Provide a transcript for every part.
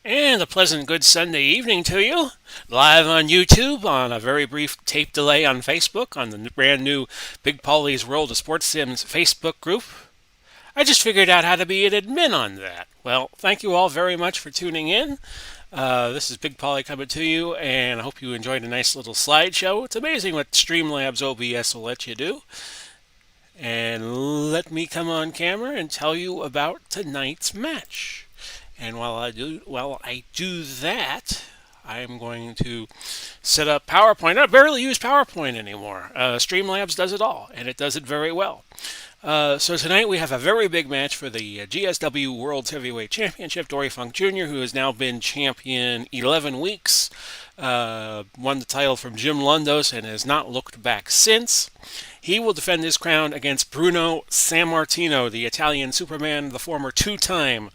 And a pleasant good Sunday evening to you. Live on YouTube, on a very brief tape delay on Facebook, on the brand new Big Paulie's World of Sports Sims Facebook group. I just figured out how to be an admin on that. Well, thank you all very much for tuning in. This is Big Paulie coming to you, and I hope you enjoyed a nice little slideshow. It's amazing what Streamlabs OBS will let you do. And let me come on camera and tell you about tonight's match. And while I do that, I'm going to set up PowerPoint. I barely use PowerPoint anymore. Streamlabs does it all, and it does it very well. So tonight we have a very big match for the GSW World Heavyweight Championship. Dory Funk Jr., who has now been champion 11 weeks, won the title from Jim Lundos and has not looked back since. He will defend his crown against Bruno Sammartino, the Italian Superman, the former two-time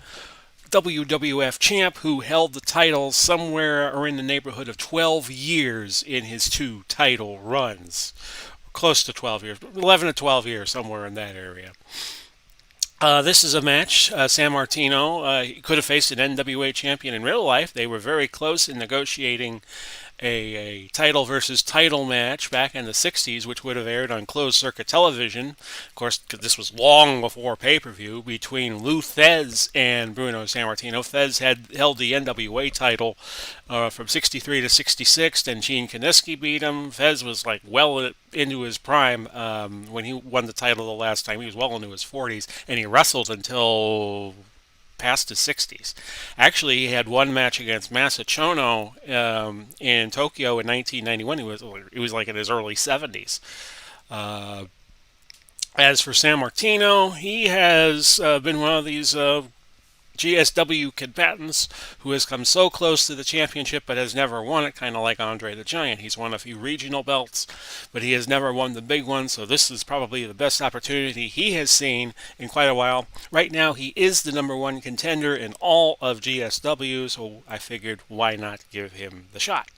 WWF champ who held the title somewhere in the neighborhood of 12 years in his two title runs. Close to 12 years, 11 to 12 years, somewhere in that area. This is a match. Sammartino he could have faced an NWA champion in real life. They were very close in negotiating a title versus title match back in the 60s, which would have aired on closed circuit television. Of course, this was long before pay-per-view, between Lou Thez and Bruno Sammartino. Thez had held the NWA title from 63 to 66, and Gene Kiniski beat him. Thez was like well into his prime when he won the title the last time. He was well into his 40s, and he wrestled until past his 60s. Actually, he had one match against Masachono in Tokyo in 1991. He was like in his early 70s. As for Sammartino, he has been one of these GSW combatants who has come so close to the championship but has never won it, kind of like Andre the Giant. He's won a few regional belts, but he has never won the big one, so this is probably the best opportunity he has seen in quite a while. Right now, he is the number one contender in all of GSW, so I figured why not give him the shot.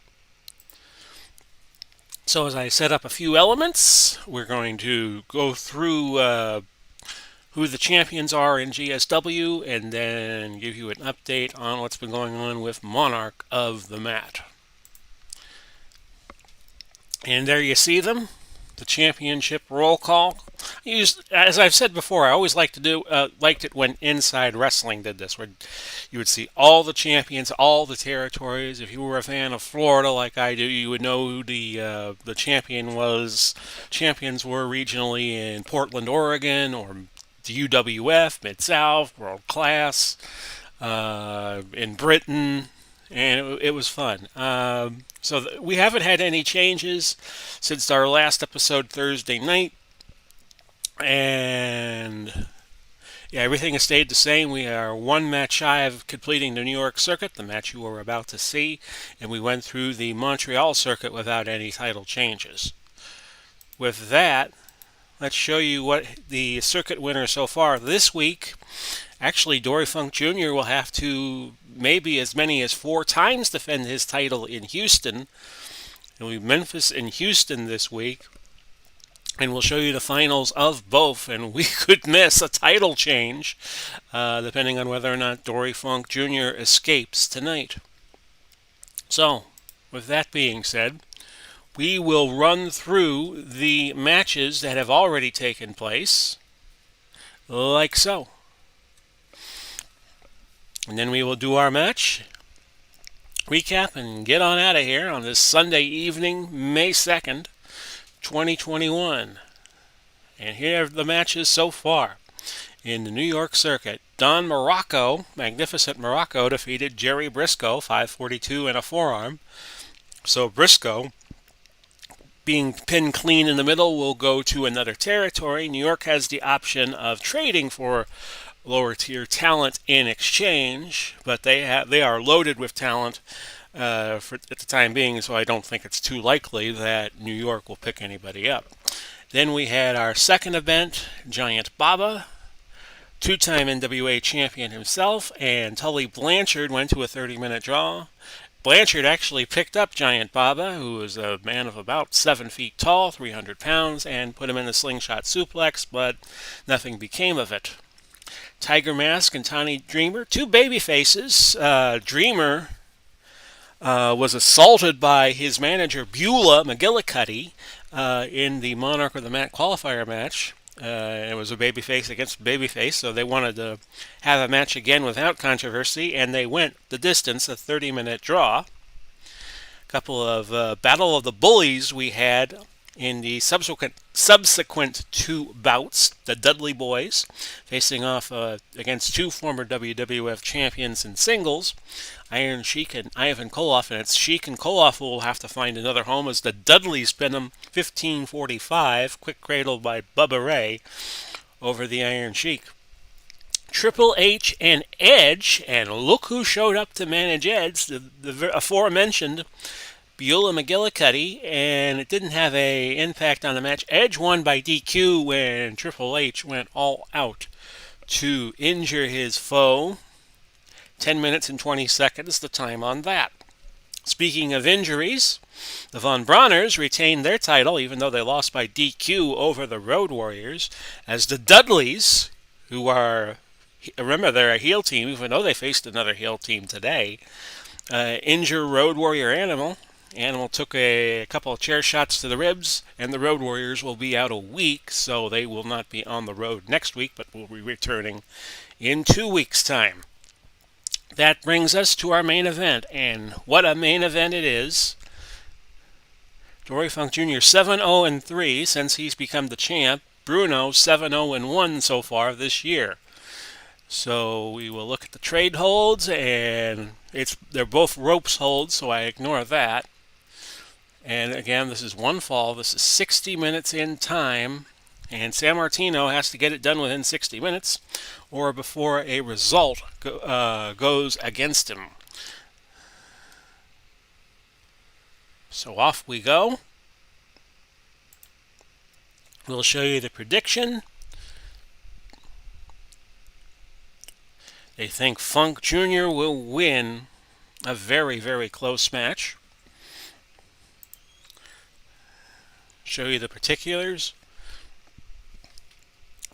So as I set up a few elements, we're going to go through who the champions are in GSW, and then give you an update on what's been going on with Monarch of the Mat. And there you see them, the championship roll call. As I've said before, I always liked it when Inside Wrestling did this, where you would see all the champions, all the territories. If you were a fan of Florida like I do, you would know who the champion was. Champions were regionally in Portland, Oregon, or the UWF, Mid-South, World Class, in Britain, and it was fun. We haven't had any changes since our last episode Thursday night, and yeah, everything has stayed the same. We are one match shy of completing the New York circuit, the match you were about to see, and we went through the Montreal circuit without any title changes. With that, let's show you what the circuit winners so far this week. Actually, Dory Funk Jr. will have to maybe as many as 4 times defend his title in Houston. It'll be Memphis and Houston this week. And we'll show you the finals of both. And we could miss a title change, depending on whether or not Dory Funk Jr. escapes tonight. So, with that being said, we will run through the matches that have already taken place, like so. And then we will do our match recap and get on out of here on this Sunday evening, May 2nd, 2021. And here are the matches so far. In the New York circuit, Don Morocco, Magnificent Morocco, defeated Jerry Briscoe, 542 and a forearm. So Briscoe, being pinned clean in the middle, will go to another territory. New York has the option of trading for lower tier talent in exchange, but they are loaded with talent at the time being, so I don't think it's too likely that New York will pick anybody up. Then we had our second event, Giant Baba, two-time NWA champion himself, and Tully Blanchard went to a 30-minute draw. Blanchard actually picked up Giant Baba, who is a man of about 7 feet tall, 300 pounds, and put him in a slingshot suplex, but nothing became of it. Tiger Mask and Tiny Dreamer, two baby faces. Dreamer was assaulted by his manager Beulah McGillicuddy in the Monarch of the Mat qualifier match. It was a babyface against babyface, so they wanted to have a match again without controversy, and they went the distance, a 30-minute draw. A couple of Battle of the Bullies we had in the subsequent two bouts. The Dudley Boys facing off against two former WWF champions in singles, Iron Sheik and Ivan Koloff, and it's Sheik and Koloff who will have to find another home as the Dudleys pin them 15:45, quick cradle by Bubba Ray over the Iron Sheik. Triple H and Edge, and look who showed up to manage Edge, the aforementioned Beulah McGillicuddy, and it didn't have an impact on the match. Edge won by DQ when Triple H went all out to injure his foe. 10 minutes and 20 seconds, the time on that. Speaking of injuries, the Von Brauners retained their title, even though they lost by DQ over the Road Warriors, as the Dudleys, who are, remember, they're a heel team, even though they faced another heel team today, injure Road Warrior Animal. Animal took a couple of chair shots to the ribs, and the Road Warriors will be out a week, so they will not be on the road next week, but will be returning in 2 weeks' time. That brings us to our main event, and what a main event it is. Dory Funk Jr. 7-0-3 since he's become the champ. Bruno 7-0-1 so far this year. So we will look at the trade holds, and they're both ropes holds, so I ignore that. And again, this is one fall. This is 60 minutes in time, and Sammartino has to get it done within 60 minutes or before a result goes against him. So off we go. We'll show you the prediction. They think Funk Jr. will win a very, very close match. Show you the particulars.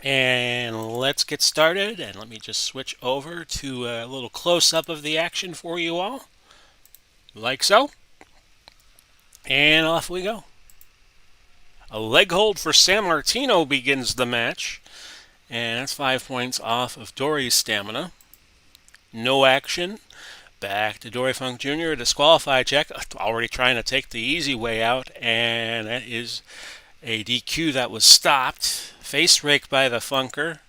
And let's get started. And let me just switch over to a little close-up of the action for you all. Like so. And off we go. A leg hold for Sammartino begins the match. And that's 5 points off of Dory's stamina. No action. Back to Dory Funk Jr. Disqualify check. Already trying to take the easy way out. And that is a DQ that was stopped. Face rake by the Funker.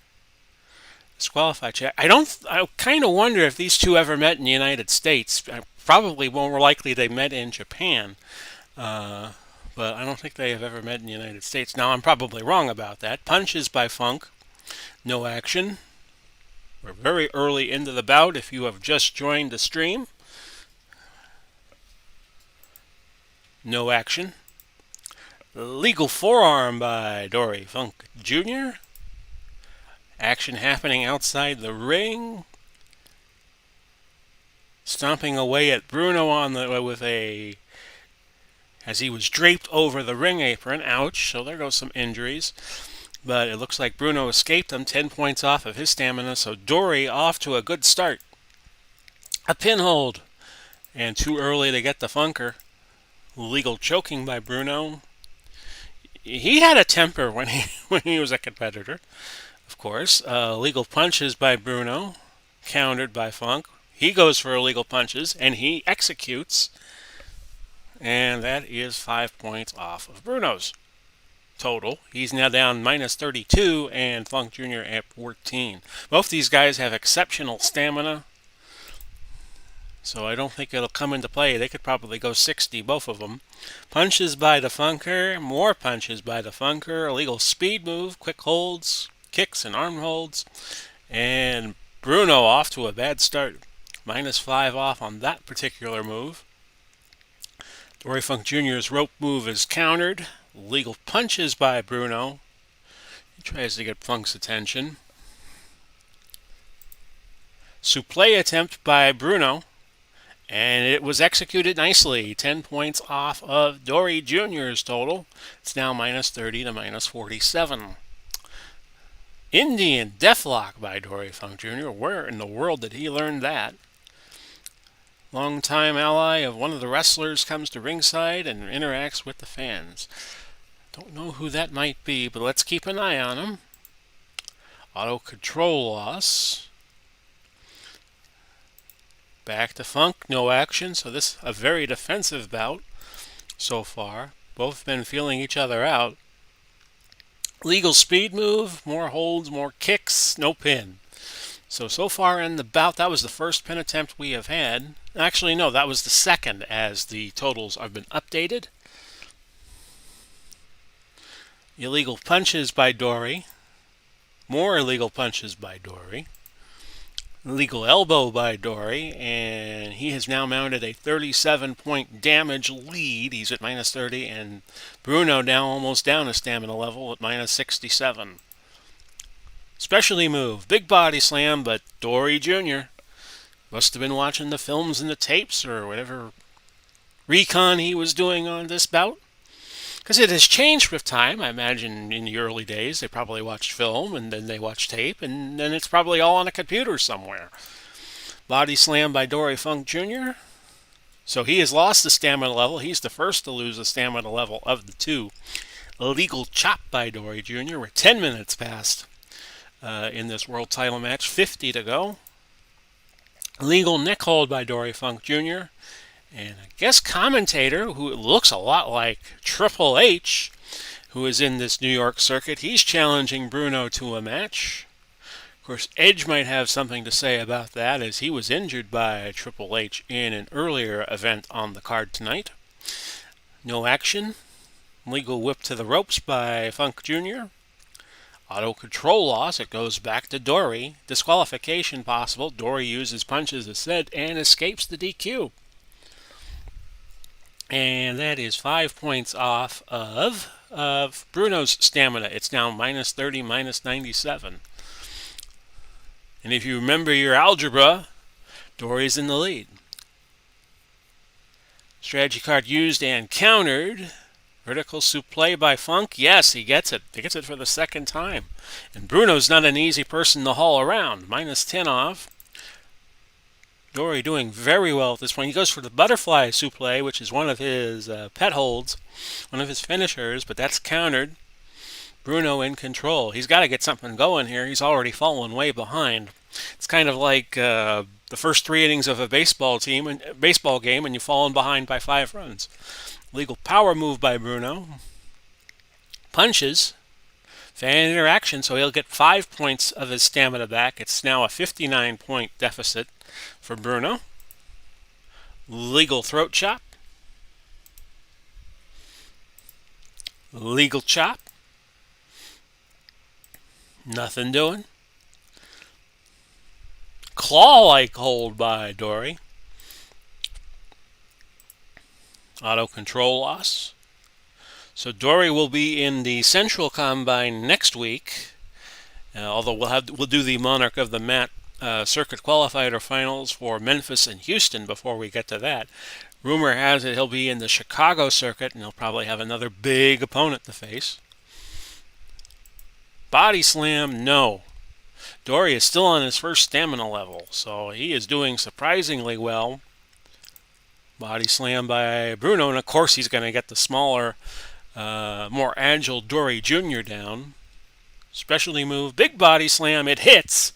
Disqualify check. I kind of wonder if these two ever met in the United States. Probably more likely they met in Japan. But I don't think they have ever met in the United States. Now, I'm probably wrong about that. Punches by Funk. No action. We're very early into the bout if you have just joined the stream. No action. Legal forearm by Dory Funk Jr. Action happening outside the ring. Stomping away at Bruno as he was draped over the ring apron. Ouch, so there goes some injuries. But it looks like Bruno escaped him, 10 points off of his stamina, so Dory off to a good start. A pinhold, and too early to get the Funker. Legal choking by Bruno. He had a temper when he was a competitor, of course. Legal punches by Bruno, countered by Funk. He goes for illegal punches, and he executes. And that is 5 points off of Bruno's total. He's now down minus 32, and Funk Jr. at 14. Both these guys have exceptional stamina, so I don't think it'll come into play. They could probably go 60, both of them. Punches by the Funker, more punches by the Funker, illegal speed move, quick holds, kicks and arm holds, and Bruno off to a bad start. Minus 5 off on that particular move. Dory Funk Jr.'s rope move is countered. Legal punches by Bruno. He tries to get Funk's attention. Suplex attempt by Bruno. And it was executed nicely. 10 points off of Dory Jr.'s total. It's now minus 30 to minus 47. Indian Deathlock by Dory Funk Jr. Where in the world did he learn that? Longtime ally of one of the wrestlers comes to ringside and interacts with the fans. Don't know who that might be, but let's keep an eye on him. Auto control loss. Back to Funk, no action, so this a very defensive bout so far. Both been feeling each other out. Legal speed move, more holds, more kicks, no pin. So far in the bout, that was the first pin attempt we have had. Actually, no, that was the second as the totals have been updated. Illegal punches by Dory. More illegal punches by Dory. Illegal elbow by Dory, and he has now mounted a 37-point damage lead. He's at minus 30, and Bruno now almost down a stamina level at minus 67. Specialty move, big body slam, but Dory Jr. must have been watching the films and the tapes or whatever recon he was doing on this bout. Because it has changed with time. I imagine in the early days they probably watched film and then they watched tape and then it's probably all on a computer somewhere. Body slam by Dory Funk Jr. So he has lost the stamina level. He's the first to lose the stamina level of the two. Illegal chop by Dory Jr. We're 10 minutes past in this world title match. 50 to go. Illegal neck hold by Dory Funk Jr. And a guest commentator who looks a lot like Triple H, who is in this New York circuit, he's challenging Bruno to a match. Of course, Edge might have something to say about that as he was injured by Triple H in an earlier event on the card tonight. No action. Legal whip to the ropes by Funk Jr. Auto control loss. It goes back to Dory. Disqualification possible. Dory uses punches as said and escapes the DQ. And that is 5 points off of Bruno's stamina. It's now minus 30, minus 97. And if you remember your algebra, Dory's in the lead. Strategy card used and countered. Vertical suplex by Funk. Yes, he gets it. He gets it for the second time. And Bruno's not an easy person to haul around. Minus 10 off. Dory doing very well at this point. He goes for the butterfly suplex, which is one of his pet holds, one of his finishers, but that's countered. Bruno in control. He's got to get something going here. He's already fallen way behind. It's kind of like the first 3 innings of a baseball game, and you've fallen behind by 5 runs. Legal power move by Bruno. Punches. Fan interaction, so he'll get 5 points of his stamina back. It's now a 59-point deficit for Bruno. Legal throat chop. Legal chop. Nothing doing. Claw-like hold by Dory. Auto control loss. So Dory will be in the Central Combine next week, although we'll do the Monarch of the Mat Circuit Qualifier Finals for Memphis and Houston before we get to that. Rumor has it he'll be in the Chicago circuit, and he'll probably have another big opponent to face. Body slam, no. Dory is still on his first stamina level, so he is doing surprisingly well. Body slam by Bruno, and of course he's going to get the smaller, more agile Dory Jr. down. Specialty move, big body slam, it hits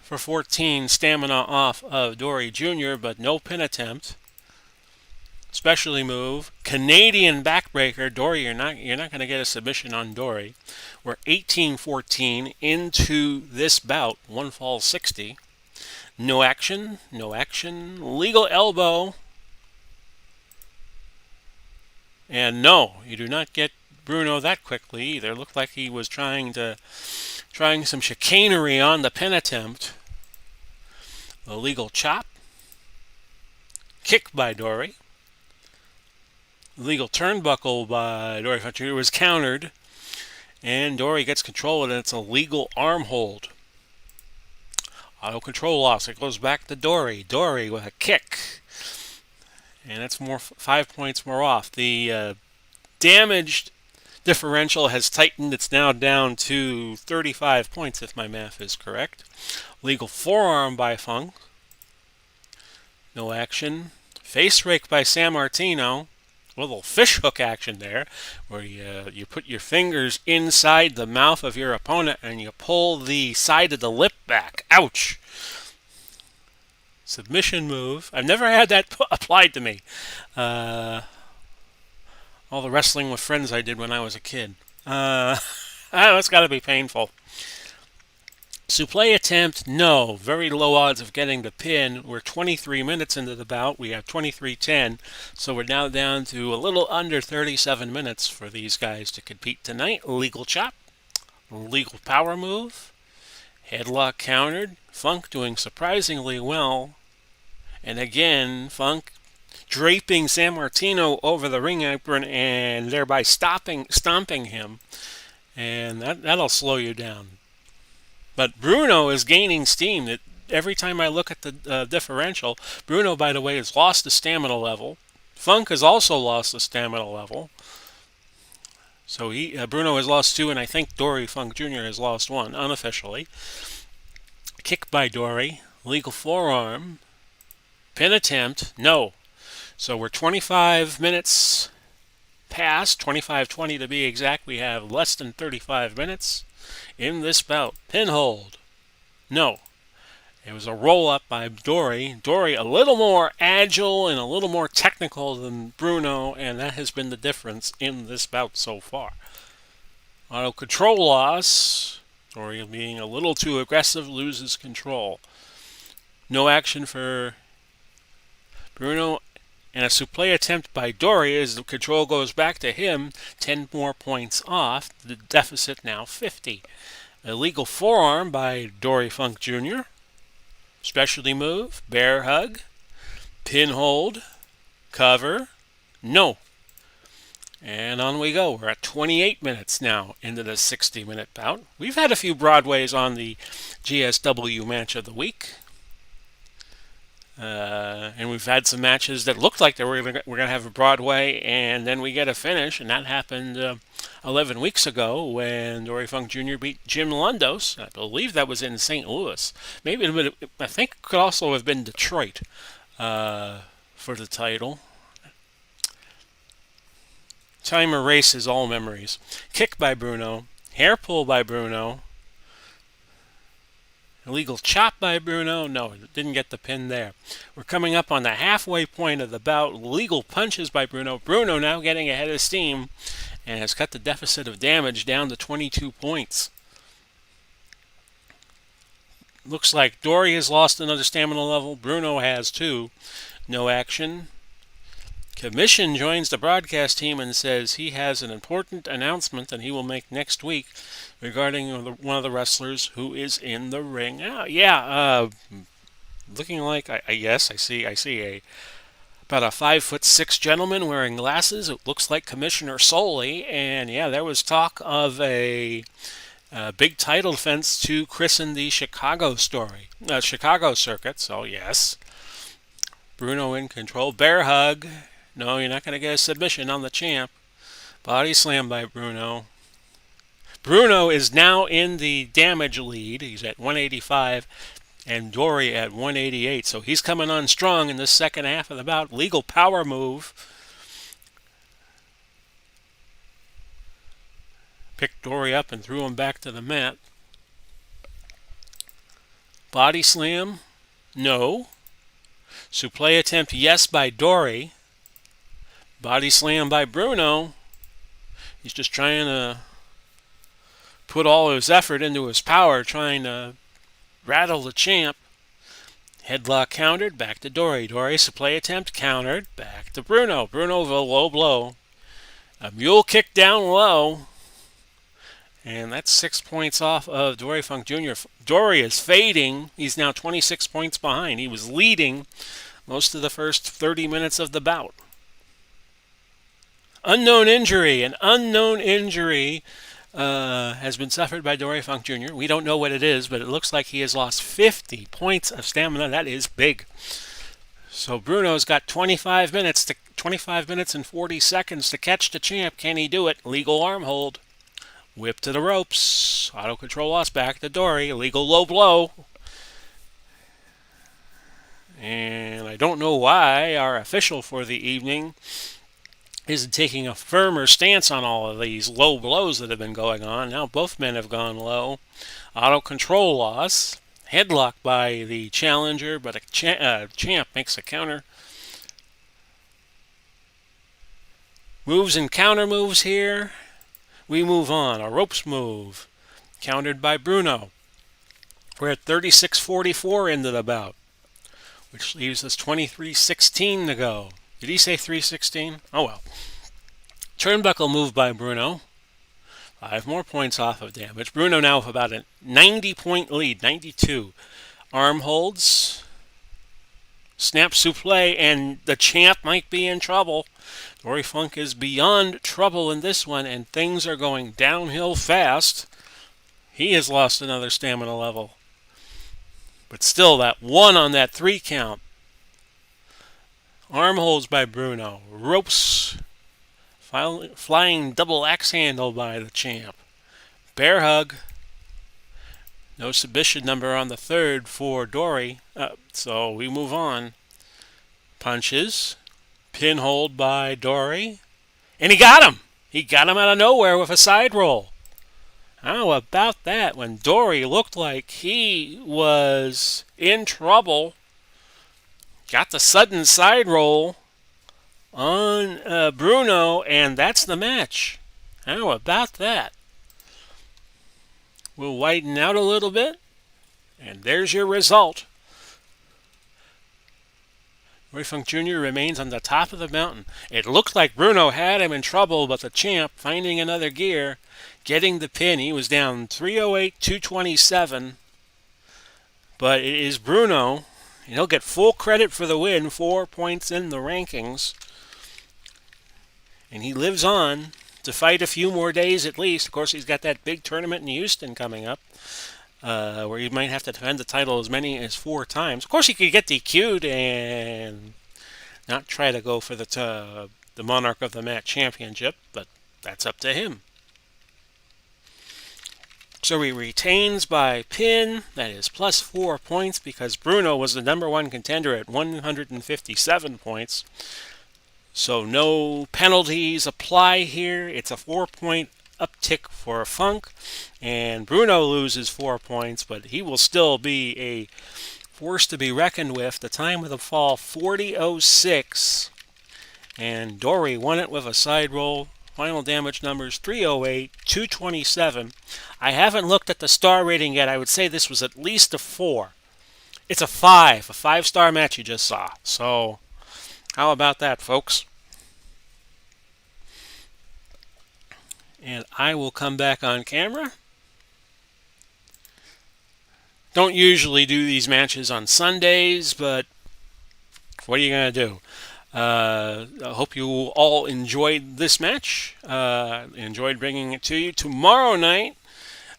for 14 stamina off of Dory Jr., but no pin attempt. Specialty move, Canadian backbreaker. Dory, you're not going to get a submission on Dory. We're 18-14 into this bout, 1 fall 60. No action, no action. Legal elbow. And no, you do not get Bruno that quickly either. Looked like he was trying some chicanery on the pin attempt. A legal chop. Kick by Dory. Legal turnbuckle by Dory. It was countered. And Dory gets control of it, and it's a legal arm hold. Auto control loss. It goes back to Dory. Dory with a kick. And that's 5 points more off. The damaged Differential has tightened. It's now down to 35 points, if my math is correct. Legal forearm by Funk. No action. Face rake by Sammartino. A little fish hook action there, where you put your fingers inside the mouth of your opponent and you pull the side of the lip back. Ouch! Submission move. I've never had that applied to me. All the wrestling with friends I did when I was a kid. That's got to be painful. Suplex attempt, no. Very low odds of getting the pin. We're 23 minutes into the bout. We have 23:10, so we're now down to a little under 37 minutes for these guys to compete tonight. Legal chop, legal power move, headlock countered. Funk doing surprisingly well. And again, Funk draping Sammartino over the ring apron and thereby stomping him. And that'll slow you down. But Bruno is gaining steam. Every time I look at the differential, Bruno, by the way, has lost the stamina level. Funk has also lost the stamina level. So Bruno has lost 2, and I think Dory Funk Jr. has lost 1, unofficially. Kick by Dory. Legal forearm. Pin attempt. No. So we're 25 minutes past, 25:20 to be exact. We have less than 35 minutes in this bout. Pin hold. No. It was a roll-up by Dory. Dory a little more agile and a little more technical than Bruno, and that has been the difference in this bout so far. Auto control loss. Dory being a little too aggressive, loses control. No action for Bruno, and a suplex attempt by Dory as the control goes back to him. 10 more points off. The deficit now 50. Illegal forearm by Dory Funk Jr. Specialty move, bear hug, pin hold, cover, no. And on we go. We're at 28 minutes now into the 60-minute bout. We've had a few Broadways on the GSW match of the week. And we've had some matches that looked like we're going to have a Broadway, and then we get a finish, and that happened 11 weeks ago when Dory Funk Jr. beat Jim Lundos. I believe that was in St. Louis. Maybe I think it could also have been Detroit for the title. Time erases all memories. Kick by Bruno. Hair pull by Bruno. Illegal chop by Bruno. No, didn't get the pin there. We're coming up on the halfway point of the bout. Legal punches by Bruno. Bruno now getting ahead of steam and has cut the deficit of damage down to 22 points. Looks like Dory has lost another stamina level. Bruno has too. No action. Commission joins the broadcast team and says he has an important announcement that he will make next week regarding one of the wrestlers who is in the ring. Looking like I see about a 5'6" gentleman wearing glasses. It looks like Commissioner Soley, and there was talk of a big title defense to christen the Chicago circuit. So yes, Bruno in control. Bear hug. No, you're not going to get a submission on the champ. Body slam by Bruno. Bruno is now in the damage lead. He's at 185 and Dory at 188. So he's coming on strong in the second half of the bout. Legal power move. Picked Dory up and threw him back to the mat. Body slam. No. Suplex attempt, yes, by Dory. Body slam by Bruno. He's just trying to put all his effort into his power, trying to rattle the champ. Headlock countered, back to Dory. Dory, suplex attempt, countered, back to Bruno. Bruno with a low blow. A mule kick down low. And that's 6 points off of Dory Funk Jr. Dory is fading. He's now 26 points behind. He was leading most of the first 30 minutes of the bout. Unknown injury. An unknown injury has been suffered by Dory Funk Jr. We don't know what it is, but it looks like he has lost 50 points of stamina. That is big. So Bruno's got 25 25 minutes and 40 seconds to catch the champ. Can he do it? Legal arm hold. Whip to the ropes. Auto control loss back to Dory. Legal low blow. And I don't know why our official for the evening isn't taking a firmer stance on all of these low blows that have been going on. Now both men have gone low. Auto control loss. Headlock by the challenger, but a champ makes a counter. Moves and counter moves here. We move on. A ropes move. Countered by Bruno. We're at 36:44 into the bout, which leaves us 23:16 to go. Did he say 3:16? Oh well. Turnbuckle move by Bruno. 5 more points off of damage. Bruno now with about a 90-point lead, 92. Arm holds. Snap souffle, and the champ might be in trouble. Dory Funk is beyond trouble in this one, and things are going downhill fast. He has lost another stamina level. But still, that one on that 3 count. Arm holds by Bruno. Ropes. Flying double axe handle by the champ. Bear hug. No submission number on the 3rd for Dory. So we move on. Punches. Pin hold by Dory. And he got him! He got him out of nowhere with a side roll. How about that? When Dory looked like he was in trouble, got the sudden side roll on Bruno, and that's the match. How about that? We'll widen out a little bit, and there's your result. Dory Funk Jr. remains on the top of the mountain. It looked like Bruno had him in trouble, but the champ, finding another gear, getting the pin. He was down 308-227. But it is Bruno, and he'll get full credit for the win, 4 points in the rankings. And he lives on to fight a few more days at least. Of course, he's got that big tournament in Houston coming up, where he might have to defend the title as many as 4 times. Of course, he could get DQ'd and not try to go for the Monarch of the Mat championship, but that's up to him. So he retains by pin. That is plus 4 points because Bruno was the number 1 contender at 157 points. So no penalties apply here. It's a 4-point uptick for Funk. And Bruno loses 4 points, but he will still be a force to be reckoned with. The time of the fall, 40:06. And Dory won it with a side roll. Final damage numbers 308-227. I haven't looked at the star rating yet. I would say this was at least a 4. It's a 5. A 5-star match you just saw. So how about that, folks? And I will come back on camera. Don't usually do these matches on Sundays, but what are you going to do? I hope you all enjoyed this match. Enjoyed bringing it to you. Tomorrow night,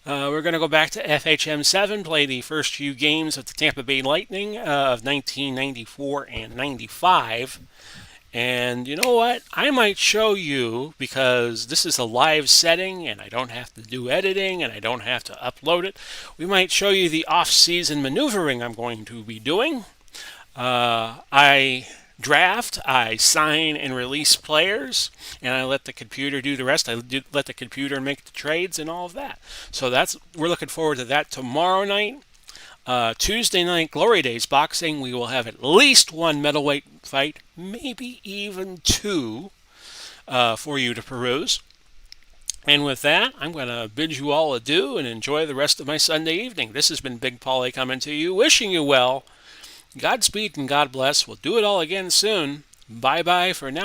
we're going to go back to FHM 7, play the first few games of the Tampa Bay Lightning of 1994 and 95. And you know what? I might show you, because this is a live setting and I don't have to do editing and I don't have to upload it. We might show you the off-season maneuvering I'm going to be doing. I draft, I sign and release players, and I let the computer do the rest. Let the computer make the trades and all of that. So we're looking forward to that tomorrow night. Tuesday night, Glory Days Boxing, we will have at least 1 middleweight fight, maybe even 2 for you to peruse. And with that, I'm going to bid you all adieu and enjoy the rest of my Sunday evening. This has been Big Paulie coming to you, wishing you well. Godspeed and God bless. We'll do it all again soon. Bye-bye for now.